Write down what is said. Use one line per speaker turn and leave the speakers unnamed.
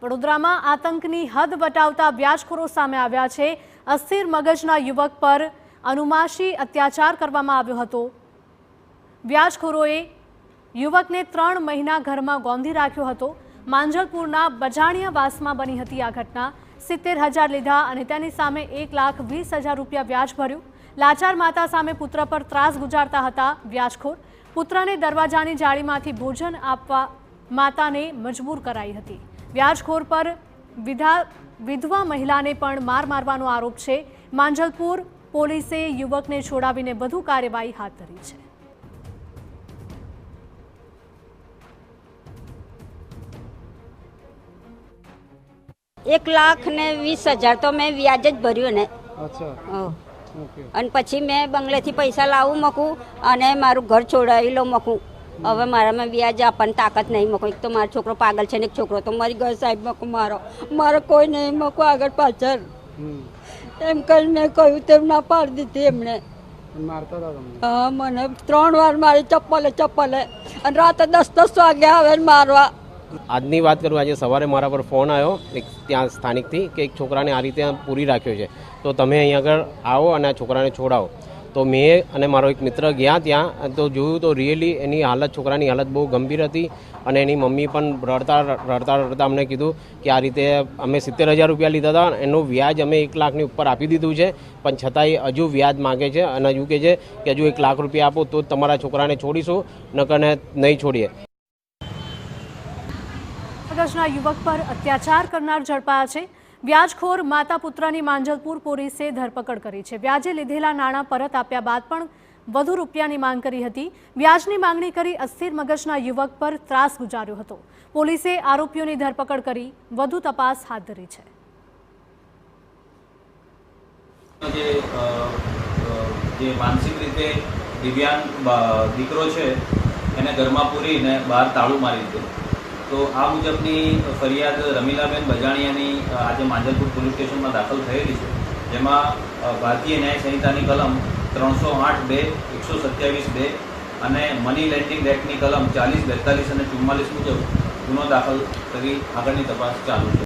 વડોદરામાં આતંકની હદ વટાવતા વ્યાજખોરો સામે આવ્યા છે। અસ્થિર મગજના યુવક પર અનુમાશી અત્યાચાર કરવામાં આવ્યો હતો। વ્યાજખોરોએ યુવકને 3 મહિના ઘરમાં ગોંધી રાખ્યો હતો। માંજલપુરના બજાણિયાવાસમાં બની હતી આ ઘટના। 70,000 લીધા અને તેની સામે 1,20,000 રૂપિયા વ્યાજ ભર્યું। લાચાર માતા સામે પુત્ર પર ત્રાસ ગુજારતા હતા વ્યાજખોર। પુત્રને દરવાજાની જાળીમાંથી ભોજન આપવા માતાને મજબૂર કરાઈ હતી। વ્યાજખોર પર વિધવા મહિલાને પણ મારવાનો આરોપ છે। માંજલપુર પોલીસે યુવકને છોડાવીને વધુ કાર્યવાહી હાથ ધરી છે।
₹1,20,000 तो मैं व्याज ज भर्યું ने।
अच्छा
અને પછી મેં બંગલેથી પૈસા લાવું મૂકું અને મારું ઘર છોડાવી લો મૂકું। હવે મારામાં વ્યાજ આપવાની તાકાત નહીં મૂકું। એક તો મારો છોકરો પાગલ છે ને એક છોકરો તો મારી ઘર સાહેબ મૂકું મારો કોઈ નહીં મૂકું આગળ પાછળ એમ કરીને મેં કહ્યું તેમ ના પાડી દીધી એમણે।
મારતા હતા તમને?
હા મને 3 વાર મારી ચપ્પલે અને રાતે 10 વાગે આવે મારવા।
આજની વાત કરું, આજે સવારે મારા પર ફોન આવ્યો એક ત્યાં સ્થાનિકથી કે એક છોકરાને આ રીતે પૂરી રાખ્યો છે, તો તમે અહીં આગળ આવો અને આ છોકરાને છોડાવો। તો મેં અને મારો એક મિત્ર ગયા ત્યાં તો જોયું તો રિયલી એની હાલત, છોકરાની હાલત બહુ ગંભીર હતી અને એની મમ્મી પણ રડતા અમને કીધું કે આ રીતે અમે 70,000 રૂપિયા લીધા હતા, એનું વ્યાજ અમે 1 લાખની ઉપર આપી દીધું છે, પણ છતાંય હજુ વ્યાજ માગે છે અને હજુ કહે છે કે હજુ 1 લાખ રૂપિયા આપો તો તમારા છોકરાને છોડીશું, નકર નહીં છોડીએ।
મગજના યુવક પર અત્યાચાર કરનાર ઝડપાયા છે। વ્યાજખોર માતા પુત્રની માંજલપુર પોલીસે ધરપકડ કરી છે। વ્યાજે લીધેલા નાણાં પરત આપ્યા બાદ પણ વધુ રૂપિયાની માંગ કરી હતી। વ્યાજની માંગણી કરી અસ્થિર મગજના યુવક પર ત્રાસ ગુજાર્યો હતો। પોલીસે આરોપીઓની ધરપકડ કરી વધુ તપાસ હાથ ધરી છે।
જે માનસિક રીતે દિવ્યાંગ દીકરો છે એને ઘરમાં પૂરીને બહાર તાળું મારી દીધું, તો આ મુજબની ફરિયાદ રમીલાબેન બજાણિયાની આજે માંજલપુર પોલીસ સ્ટેશનમાં દાખલ થયેલી છે, જેમાં ભારતીય ન્યાય સંહિતાની કલમ 308(2), 127(2) અને મની લેન્ડિંગ એક્ટની કલમ 40, 42 અને 44 મુજબ ગુનો દાખલ કરી આગળની તપાસ ચાલુ છે।